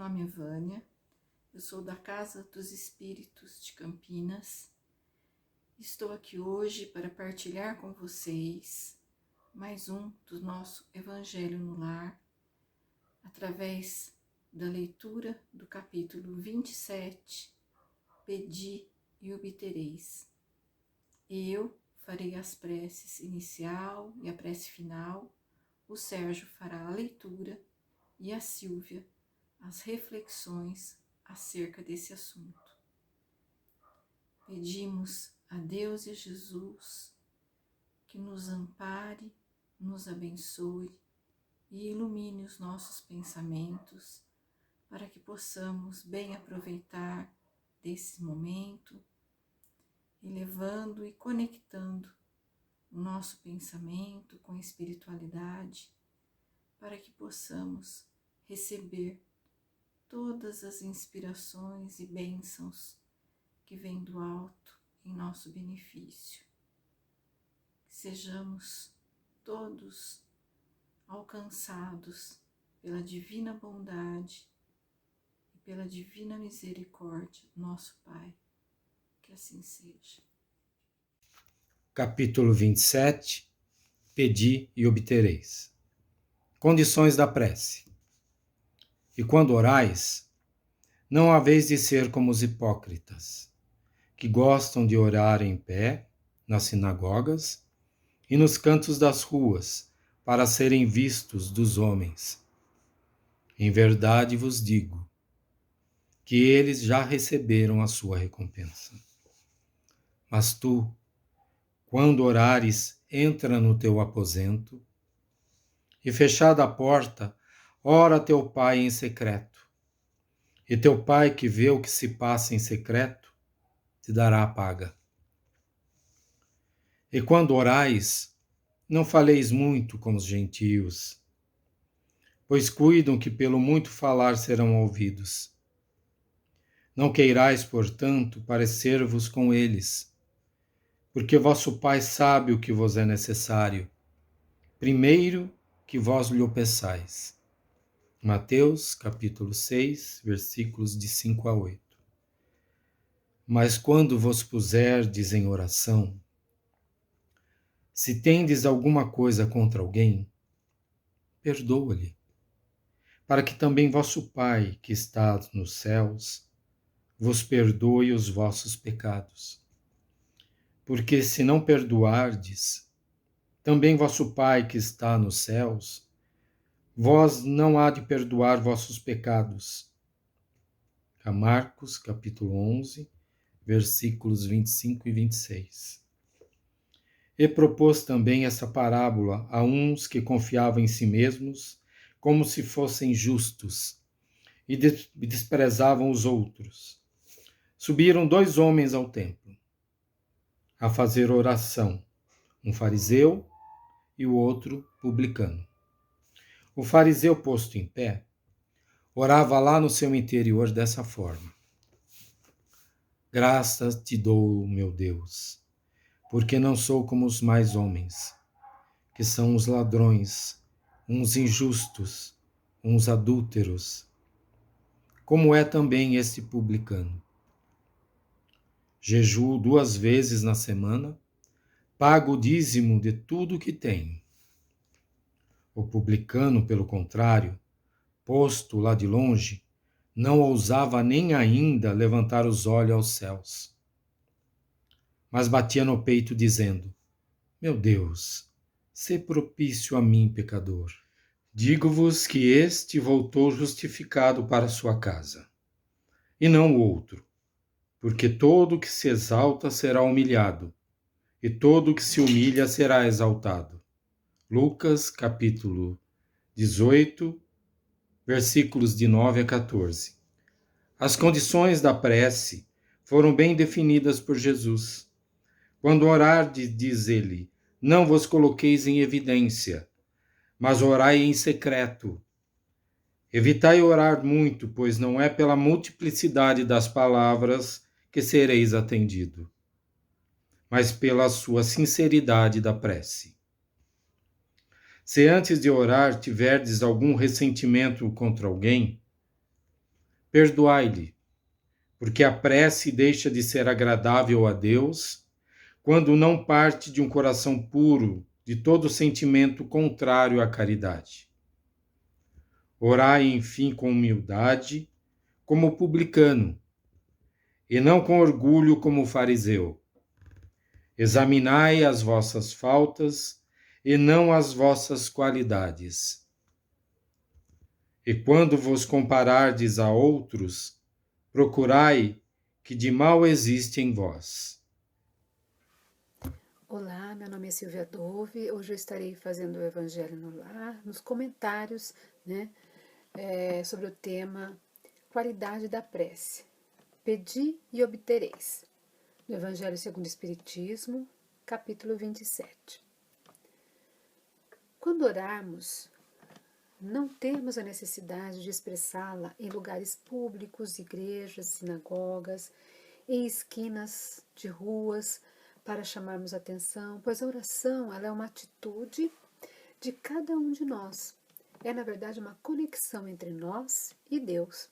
nome é Vânia, eu sou da Casa dos Espíritos de Campinas. Estou aqui hoje para partilhar com vocês mais um do nosso Evangelho no Lar, através da leitura do capítulo 27, Pedi e obtereis. Eu farei as preces inicial e a prece final, o Sérgio fará a leitura e a Silvia as reflexões acerca desse assunto. Pedimos a Deus e a Jesus que nos ampare, nos abençoe e ilumine os nossos pensamentos para que possamos bem aproveitar desse momento, elevando e conectando o nosso pensamento com a espiritualidade, para que possamos receber todas as inspirações e bênçãos que vêm do alto em nosso benefício. Que sejamos todos alcançados pela divina bondade e pela divina misericórdia, nosso Pai. Que assim seja. Capítulo 27. Pedi e obtereis. Condições da prece. E quando orais, não haveis de ser como os hipócritas, que gostam de orar em pé, nas sinagogas e nos cantos das ruas, para serem vistos dos homens. Em verdade vos digo, que eles já receberam a sua recompensa. Mas tu, quando orares, entra no teu aposento, e fechada a porta, ora teu Pai em secreto. E teu Pai que vê o que se passa em secreto, te dará a paga. E quando orais, não faleis muito como os gentios, pois cuidam que pelo muito falar serão ouvidos. Não queirais, portanto, parecer-vos com eles, porque vosso Pai sabe o que vos é necessário, primeiro que vós lhe o peçais. Mateus, capítulo 6, versículos de 5 a 8. Mas quando vos puserdes em oração, se tendes alguma coisa contra alguém, perdoa-lhe, para que também vosso Pai, que está nos céus, vos perdoe os vossos pecados. Porque se não perdoardes, também vosso Pai, que está nos céus, vós não há de perdoar vossos pecados. Marcos, capítulo 11, versículos 25 e 26. E propôs também essa parábola a uns que confiavam em si mesmos como se fossem justos e desprezavam os outros. Subiram 2 homens ao templo a fazer oração, um fariseu e o outro publicano. O fariseu, posto em pé, orava lá no seu interior dessa forma: Graças te dou, meu Deus, porque não sou como os mais homens, que são os ladrões, uns injustos, uns adúlteros, como é também este publicano. Jejuo 2 vezes na semana, pago o dízimo de tudo o que tenho. O publicano, pelo contrário, posto lá de longe, não ousava nem ainda levantar os olhos aos céus, mas batia no peito dizendo: Meu Deus, sê propício a mim, pecador. Digo-vos que este voltou justificado para sua casa, e não o outro, porque todo o que se exalta será humilhado, e todo o que se humilha será exaltado. Lucas, capítulo 18, versículos de 9 a 14. As condições da prece foram bem definidas por Jesus. Quando orardes, diz ele, não vos coloqueis em evidência, mas orai em secreto. Evitai orar muito, pois não é pela multiplicidade das palavras que sereis atendido, mas pela sua sinceridade da prece. Se antes de orar tiverdes algum ressentimento contra alguém, perdoai-lhe, porque a prece deixa de ser agradável a Deus quando não parte de um coração puro de todo sentimento contrário à caridade. Orai, enfim, com humildade, como publicano, e não com orgulho como fariseu. Examinai as vossas faltas e não as vossas qualidades. E quando vos comparardes a outros, procurai que de mal existe em vós. Olá, meu nome é Silvia Dove. Hoje eu estarei fazendo o Evangelho no Lar, nos comentários, né, sobre o tema Qualidade da Prece. Pedi e obtereis. No Evangelho segundo o Espiritismo, capítulo 27. Quando orarmos, não temos a necessidade de expressá-la em lugares públicos, igrejas, sinagogas, em esquinas de ruas, para chamarmos atenção, pois a oração ela é uma atitude de cada um de nós. É, na verdade, uma conexão entre nós e Deus.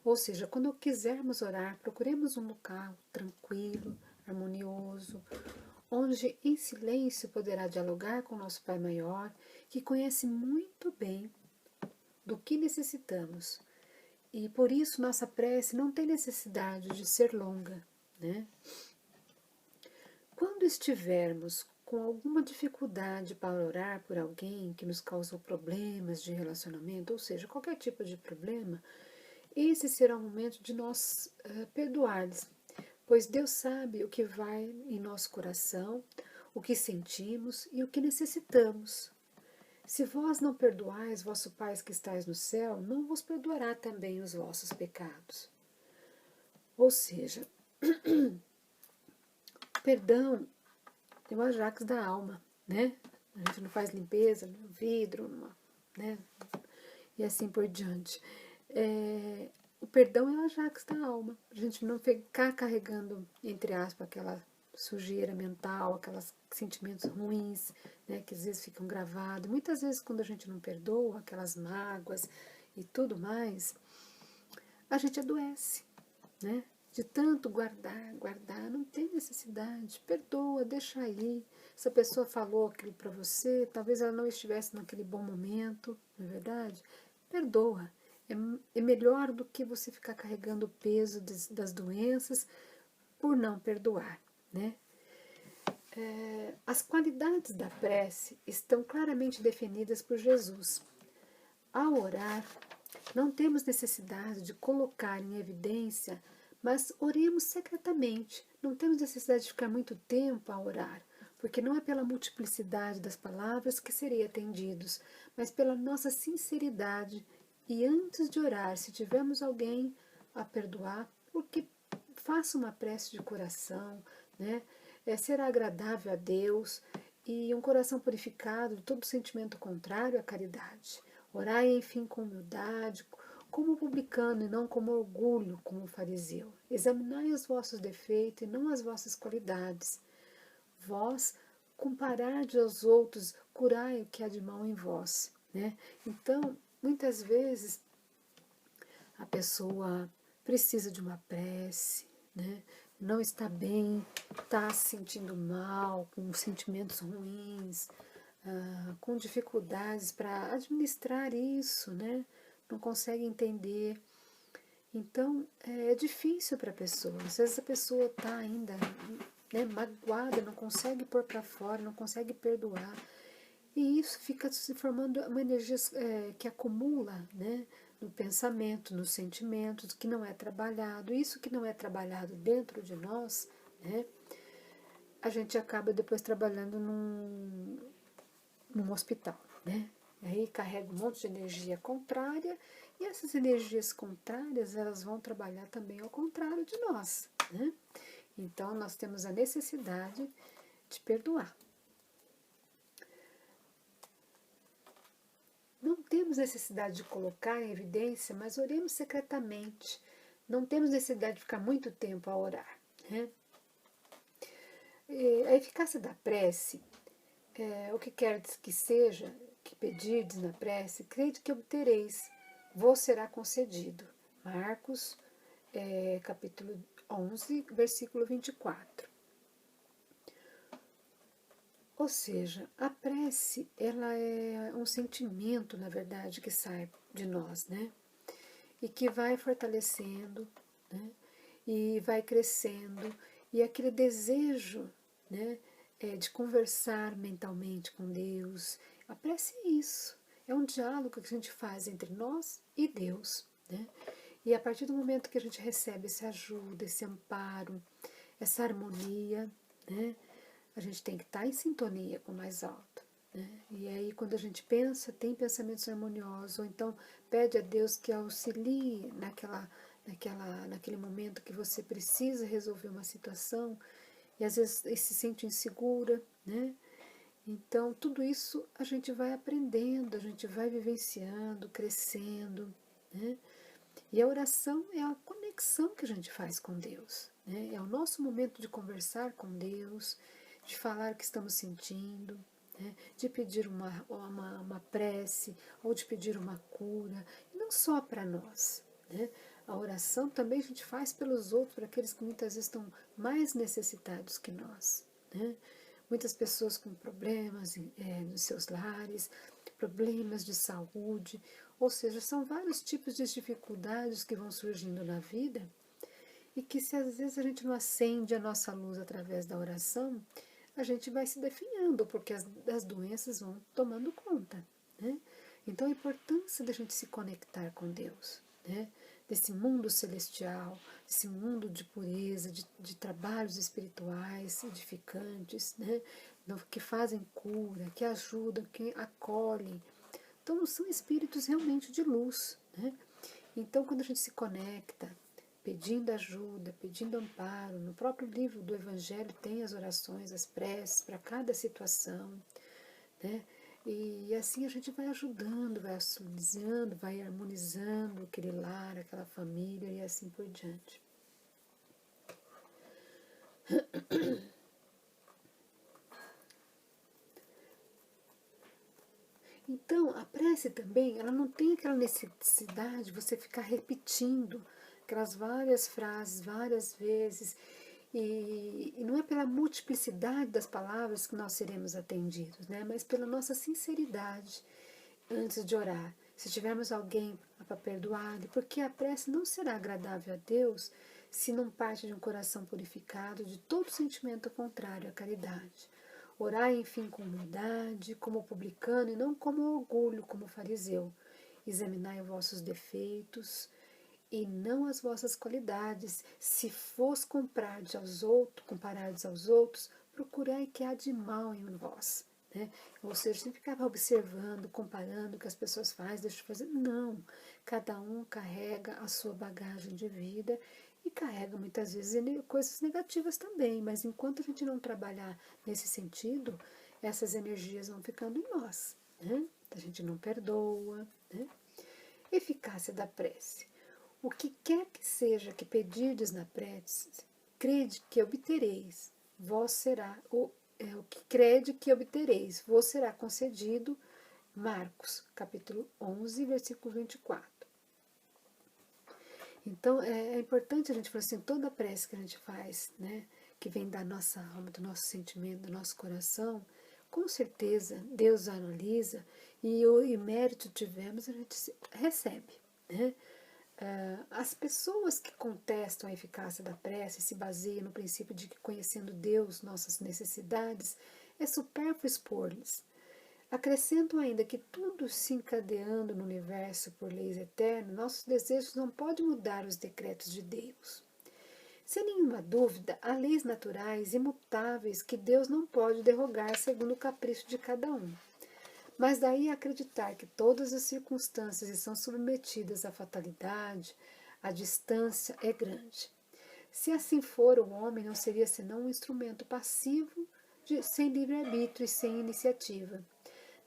Ou seja, quando quisermos orar, procuremos um local tranquilo, harmonioso, onde em silêncio poderá dialogar com nosso Pai Maior, que conhece muito bem do que necessitamos. E por isso nossa prece não tem necessidade de ser longa, né? Quando estivermos com alguma dificuldade para orar por alguém que nos causou problemas de relacionamento, ou seja, qualquer tipo de problema, esse será o momento de nós perdoar-lhes, pois Deus sabe o que vai em nosso coração, o que sentimos e o que necessitamos. Se vós não perdoais vosso Pai que estais no céu, não vos perdoará também os vossos pecados. Ou seja, perdão é o Ajax da alma, né? A gente não faz limpeza no vidro, né? E assim por diante. O perdão é o Ajax da alma. A gente não ficar carregando, entre aspas, aquela sujeira mental, aqueles sentimentos ruins, né, que às vezes ficam gravados. Muitas vezes, quando a gente não perdoa, aquelas mágoas e tudo mais, a gente adoece, né? De tanto guardar, não tem necessidade. Perdoa, deixa aí. Se a pessoa falou aquilo para você, talvez ela não estivesse naquele bom momento, não é verdade? Perdoa. É melhor do que você ficar carregando o peso das doenças por não perdoar, né? As qualidades da prece estão claramente definidas por Jesus. Ao orar, não temos necessidade de colocar em evidência, mas oremos secretamente. Não temos necessidade de ficar muito tempo a orar, porque não é pela multiplicidade das palavras que seria atendidos, mas pela nossa sinceridade. E antes de orar, se tivermos alguém a perdoar, porque faça uma prece de coração, né? Será agradável a Deus, e um coração purificado de todo sentimento contrário à caridade. Orai, enfim, com humildade, como publicano e não como orgulho, como fariseu. Examinai os vossos defeitos e não as vossas qualidades. Vós, comparade aos outros, curai o que há de mal em vós, né? Então, muitas vezes, a pessoa precisa de uma prece, né? Não está bem, está se sentindo mal, com sentimentos ruins, com dificuldades para administrar isso, né? Não consegue entender. Então, é difícil para a pessoa. Às vezes a pessoa está ainda, né, magoada, não consegue pôr para fora, não consegue perdoar. E isso fica se formando uma energia que acumula, né, no pensamento, nos sentimentos, que não é trabalhado. Isso que não é trabalhado dentro de nós, né, a gente acaba depois trabalhando num hospital, né? Aí carrega um monte de energia contrária, e essas energias contrárias, elas vão trabalhar também ao contrário de nós, né? Então, nós temos a necessidade de perdoar. Não temos necessidade de colocar em evidência, mas oremos secretamente. Não temos necessidade de ficar muito tempo a orar, né? A eficácia da prece, o que quer que seja, que pedirdes na prece, crede que obtereis, vos será concedido. Marcos, capítulo 11, versículo 24. Ou seja, a prece, ela é um sentimento, na verdade, que sai de nós, né? E que vai fortalecendo, né? E vai crescendo, e aquele desejo, né, de conversar mentalmente com Deus. A prece é isso, é um diálogo que a gente faz entre nós e Deus, né? E a partir do momento que a gente recebe essa ajuda, esse amparo, essa harmonia, né, a gente tem que estar em sintonia com o mais alto. Né? E aí, quando a gente pensa, tem pensamentos harmoniosos, ou então pede a Deus que auxilie naquele momento que você precisa resolver uma situação, e às vezes se sente insegura, né? Então, tudo isso a gente vai aprendendo, a gente vai vivenciando, crescendo, né? E a oração é a conexão que a gente faz com Deus, né? É o nosso momento de conversar com Deus, de falar o que estamos sentindo, né? De pedir uma prece ou de pedir uma cura, e não só para nós, né? A oração também a gente faz pelos outros, para aqueles que muitas vezes estão mais necessitados que nós, né? Muitas pessoas com problemas nos seus lares, problemas de saúde, ou seja, são vários tipos de dificuldades que vão surgindo na vida e que se às vezes a gente não acende a nossa luz através da oração, a gente vai se definhando, porque as doenças vão tomando conta, né? Então a importância da gente se conectar com Deus, né? Desse mundo celestial, desse mundo de pureza, de trabalhos espirituais edificantes, né? Que fazem cura, que ajudam, que acolhem. Então são espíritos realmente de luz, né? Então quando a gente se conecta, pedindo ajuda, pedindo amparo, no próprio livro do Evangelho tem as orações, as preces para cada situação, né? E assim a gente vai ajudando, vai auxiliando, vai harmonizando aquele lar, aquela família e assim por diante. Então, a prece também, ela não tem aquela necessidade de você ficar repetindo aquelas várias frases várias vezes, e não é pela multiplicidade das palavras que nós seremos atendidos, né? Mas pela nossa sinceridade antes de orar. Se tivermos alguém para perdoar, porque a prece não será agradável a Deus se não parte de um coração purificado de todo sentimento contrário à caridade. Orai, enfim, com humildade, como publicano, e não como orgulho, como fariseu. Examinai os vossos defeitos e não as vossas qualidades. Se vos comparardes aos outros, procurai que há de mal em vós. Né? Ou seja, sempre ficava observando, comparando o que as pessoas fazem, deixa eu fazer. Não, cada um carrega a sua bagagem de vida e carrega muitas vezes coisas negativas também, mas enquanto a gente não trabalhar nesse sentido, essas energias vão ficando em nós, né? A gente não perdoa, né? Eficácia da prece. O que quer que seja que pedirdes na prece, crede que obtereis, vós será, o que crede que obtereis, vos será concedido. Marcos, capítulo 11, versículo 24. Então, é importante a gente falar assim, toda a prece que a gente faz, né, que vem da nossa alma, do nosso sentimento, do nosso coração, com certeza Deus analisa e o mérito tivermos, a gente recebe, né? As pessoas que contestam a eficácia da prece se baseiam no princípio de que, conhecendo Deus, nossas necessidades, é supérfluo expor-lhes. Acrescento ainda que tudo se encadeando no universo por leis eternas, nossos desejos não podem mudar os decretos de Deus. Sem nenhuma dúvida, há leis naturais imutáveis que Deus não pode derrogar segundo o capricho de cada um. Mas daí acreditar que todas as circunstâncias estão submetidas à fatalidade, a distância é grande. Se assim for, o homem não seria senão um instrumento passivo, sem livre-arbítrio e sem iniciativa.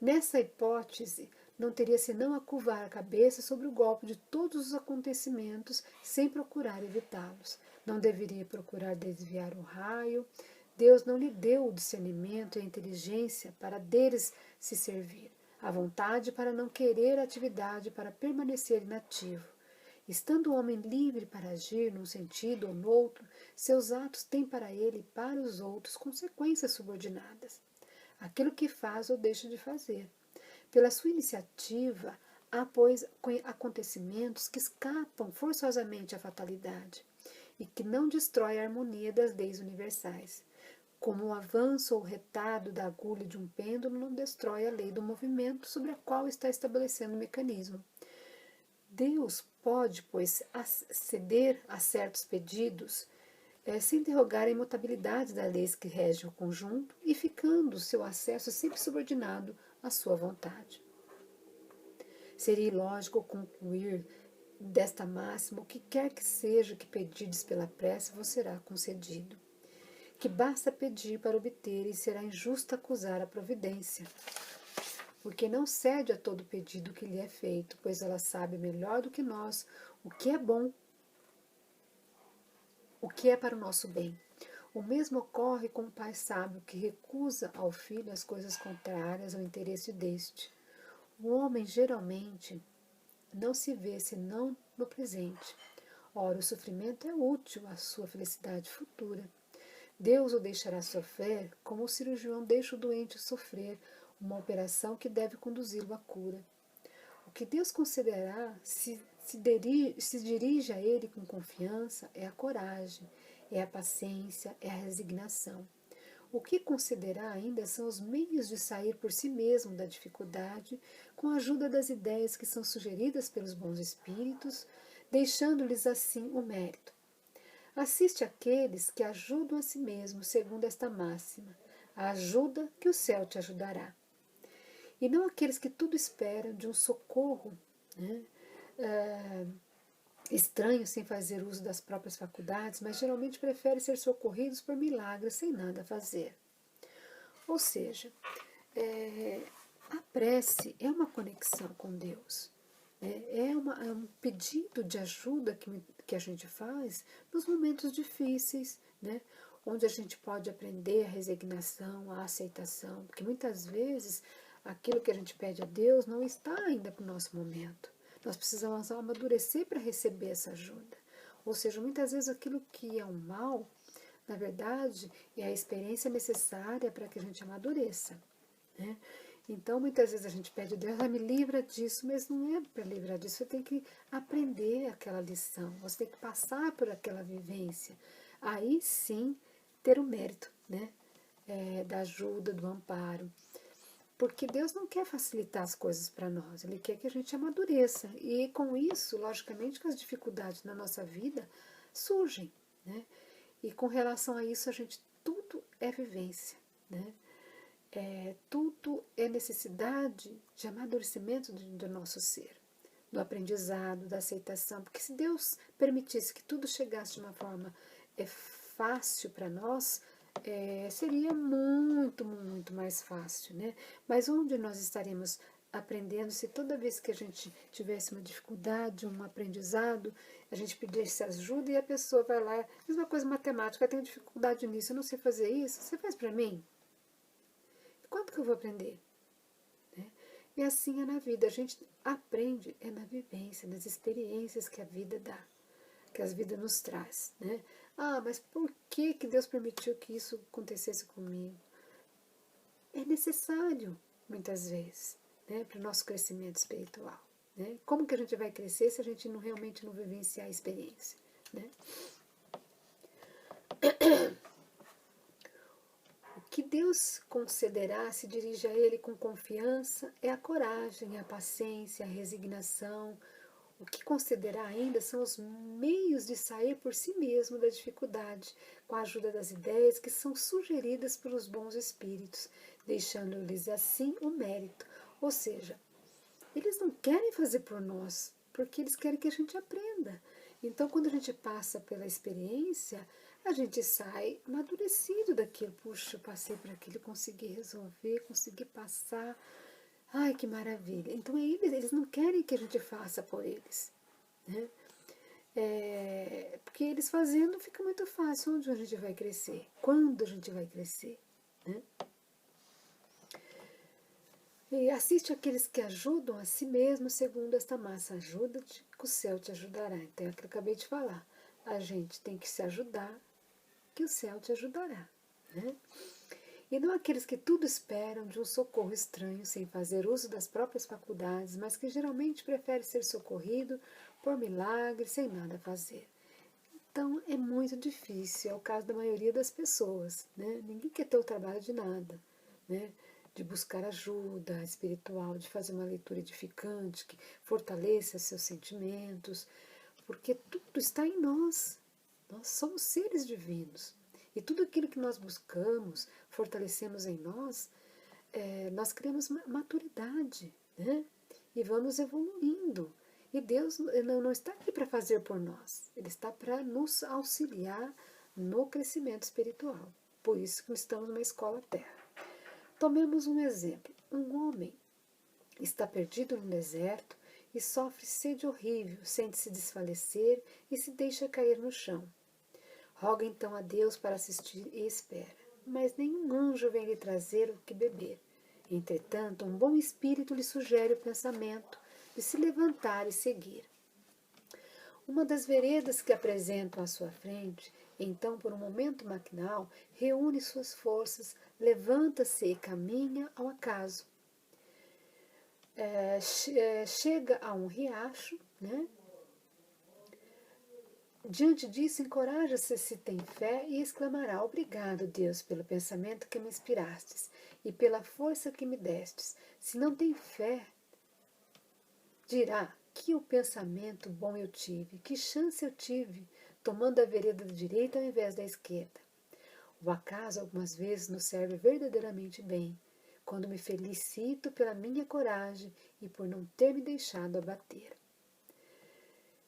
Nessa hipótese, não teria senão a curvar a cabeça sobre o golpe de todos os acontecimentos sem procurar evitá-los. Não deveria procurar desviar o raio. Deus não lhe deu o discernimento e a inteligência para deles se servir, a vontade para não querer a atividade para permanecer inativo. Estando o homem livre para agir num sentido ou no outro, seus atos têm para ele e para os outros consequências subordinadas. Aquilo que faz ou deixa de fazer. Pela sua iniciativa, há, pois, acontecimentos que escapam forçosamente à fatalidade e que não destrói a harmonia das leis universais. Como o avanço ou retardo da agulha de um pêndulo não destrói a lei do movimento sobre a qual está estabelecendo o mecanismo. Deus pode, pois, ceder a certos pedidos sem interrogar a imutabilidade das leis que regem o conjunto e ficando seu acesso sempre subordinado à sua vontade. Seria ilógico concluir desta máxima: o que quer que seja que pedirdes pela prece vos será concedido. Que basta pedir para obter e será injusto acusar a providência, porque não cede a todo pedido que lhe é feito, pois ela sabe melhor do que nós o que é bom, o que é para o nosso bem. O mesmo ocorre com o pai sábio que recusa ao filho as coisas contrárias ao interesse deste. O homem geralmente não se vê senão no presente. Ora, o sofrimento é útil à sua felicidade futura. Deus o deixará sofrer como o cirurgião deixa o doente sofrer uma operação que deve conduzi-lo à cura. O que Deus considerará se dirige a ele com confiança é a coragem, é a paciência, é a resignação. O que considerar ainda são os meios de sair por si mesmo da dificuldade com a ajuda das ideias que são sugeridas pelos bons espíritos, deixando-lhes assim o mérito. Assiste àqueles que ajudam a si mesmos segundo esta máxima: a ajuda que o céu te ajudará. E não aqueles que tudo esperam de um socorro, né, estranho sem fazer uso das próprias faculdades, mas geralmente preferem ser socorridos por milagres sem nada fazer. Ou seja, a prece é uma conexão com Deus. É um pedido de ajuda que a gente faz nos momentos difíceis, né? Onde a gente pode aprender a resignação, a aceitação, porque muitas vezes aquilo que a gente pede a Deus não está ainda para o nosso momento. Nós precisamos amadurecer para receber essa ajuda. Ou seja, muitas vezes aquilo que é um mal, na verdade, é a experiência necessária para que a gente amadureça, né? Então, muitas vezes a gente pede a Deus, me livra disso, mas não é para livrar disso, você tem que aprender aquela lição, você tem que passar por aquela vivência. Aí sim, ter o mérito, né? Da ajuda, do amparo. Porque Deus não quer facilitar as coisas para nós, Ele quer que a gente amadureça. E com isso, logicamente, que as dificuldades na nossa vida surgem, né? E com relação a isso, tudo é vivência, né? Tudo é necessidade de amadurecimento do nosso ser, do aprendizado, da aceitação. Porque se Deus permitisse que tudo chegasse de uma forma fácil para nós, seria muito, muito mais fácil, né? Mas onde nós estaremos aprendendo se toda vez que a gente tivesse uma dificuldade, um aprendizado, a gente pedisse ajuda e a pessoa vai lá, mesma coisa matemática, eu tenho dificuldade nisso, eu não sei fazer isso, você faz para mim? Quando que eu vou aprender? Né? E assim é na vida, a gente aprende na vivência, nas experiências que a vida dá, que a vida nos traz, né? Mas por que Deus permitiu que isso acontecesse comigo? É necessário, muitas vezes, né, para o nosso crescimento espiritual. Né? Como que a gente vai crescer se a gente realmente não vivenciar a experiência? Né? O que Deus concederá se dirige a Ele com confiança é a coragem, a paciência, a resignação. O que considerar ainda são os meios de sair por si mesmo da dificuldade, com a ajuda das ideias que são sugeridas pelos bons espíritos, deixando-lhes assim o mérito. Ou seja, eles não querem fazer por nós, porque eles querem que a gente aprenda. Então, quando a gente passa pela experiência, a gente sai amadurecido daquilo. Puxa, eu passei por aquilo, consegui resolver, consegui passar. Ai, que maravilha. Então, eles não querem que a gente faça por eles, né? Porque eles fazendo fica muito fácil. Onde a gente vai crescer? Quando a gente vai crescer? Né? E assiste aqueles que ajudam a si mesmos segundo esta massa. Ajuda-te, que o céu te ajudará. Então é o que eu acabei de falar. A gente tem que se ajudar, que o céu te ajudará. Né? E não aqueles que tudo esperam de um socorro estranho, sem fazer uso das próprias faculdades, mas que geralmente prefere ser socorrido por milagre, sem nada fazer. Então é muito difícil, é o caso da maioria das pessoas. Né? Ninguém quer ter o trabalho de nada, né? De buscar ajuda espiritual, de fazer uma leitura edificante, que fortaleça seus sentimentos, porque tudo está em nós. Nós somos seres divinos. E tudo aquilo que nós buscamos, fortalecemos em nós, nós criamos maturidade, né? E vamos evoluindo. E Deus não está aqui para fazer por nós, Ele está para nos auxiliar no crescimento espiritual. Por isso que estamos numa escola terra. Tomemos um exemplo. Um homem está perdido no deserto e sofre sede horrível, sente-se desfalecer e se deixa cair no chão. Roga então a Deus para assistir e espera, mas nenhum anjo vem lhe trazer o que beber. Entretanto, um bom espírito lhe sugere o pensamento de se levantar e seguir. Uma das veredas que apresentam à sua frente, então, por um momento maquinal, reúne suas forças, levanta-se e caminha ao acaso. Chega a um riacho, né? Diante disso, encoraja-se se tem fé e exclamará: Obrigado, Deus, pelo pensamento que me inspirastes e pela força que me destes. Se não tem fé, dirá: que o pensamento bom eu tive, que chance eu tive, tomando a vereda da direita ao invés da esquerda. O acaso algumas vezes nos serve verdadeiramente bem, quando me felicito pela minha coragem e por não ter me deixado abater.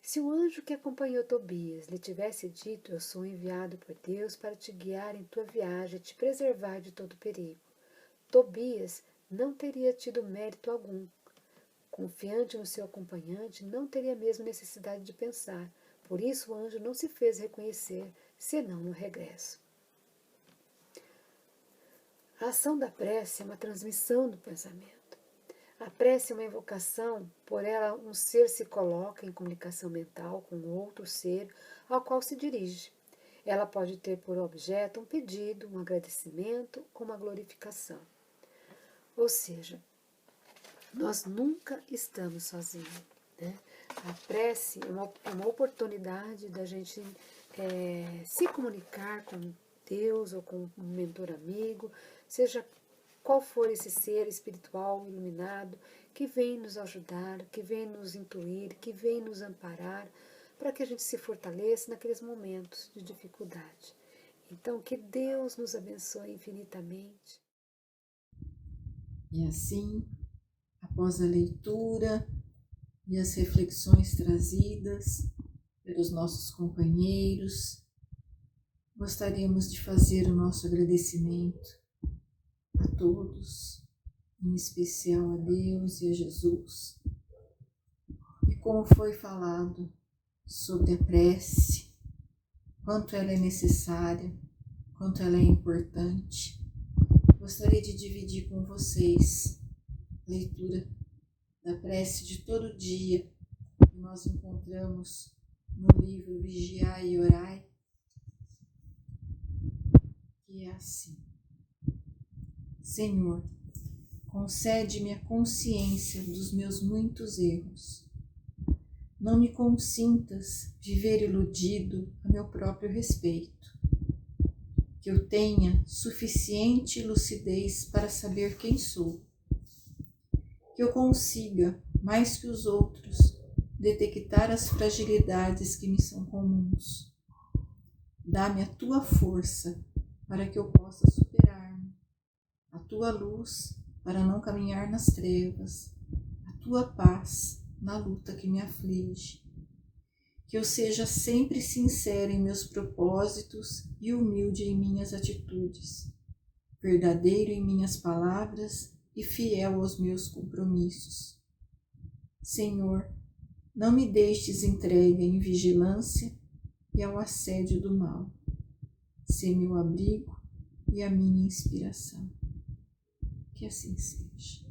Se o anjo que acompanhou Tobias lhe tivesse dito: Eu sou enviado por Deus para te guiar em tua viagem e te preservar de todo perigo, Tobias não teria tido mérito algum. Confiante no seu acompanhante, não teria mesmo necessidade de pensar. Por isso o anjo não se fez reconhecer, senão no regresso. A ação da prece é uma transmissão do pensamento. A prece é uma invocação, por ela um ser se coloca em comunicação mental com outro ser ao qual se dirige. Ela pode ter por objeto um pedido, um agradecimento ou uma glorificação. Ou seja, nós nunca estamos sozinhos. Né? A prece é uma oportunidade da gente se comunicar com Deus ou com um mentor amigo, seja qual for esse ser espiritual iluminado que vem nos ajudar, que vem nos intuir, que vem nos amparar, para que a gente se fortaleça naqueles momentos de dificuldade. Então, que Deus nos abençoe infinitamente. E assim, após a leitura e as reflexões trazidas pelos nossos companheiros, gostaríamos de fazer o nosso agradecimento a todos, em especial a Deus e a Jesus. E como foi falado sobre a prece, quanto ela é necessária, quanto ela é importante, gostaria de dividir com vocês a leitura da prece de todo dia que nós encontramos no livro Vigiai e Orai, que é assim: Senhor, concede-me a consciência dos meus muitos erros. Não me consintas viver iludido a meu próprio respeito. Que eu tenha suficiente lucidez para saber quem sou. Que eu consiga, mais que os outros, detectar as fragilidades que me são comuns. Dá-me a tua força para que eu possa superar-me, a tua luz para não caminhar nas trevas, a tua paz na luta que me aflige. Que eu seja sempre sincero em meus propósitos e humilde em minhas atitudes, verdadeiro em minhas palavras e fiel aos meus compromissos. Senhor, não me deixes entregue em vigilância e ao assédio do mal. Sê meu abrigo e a minha inspiração. Que assim seja.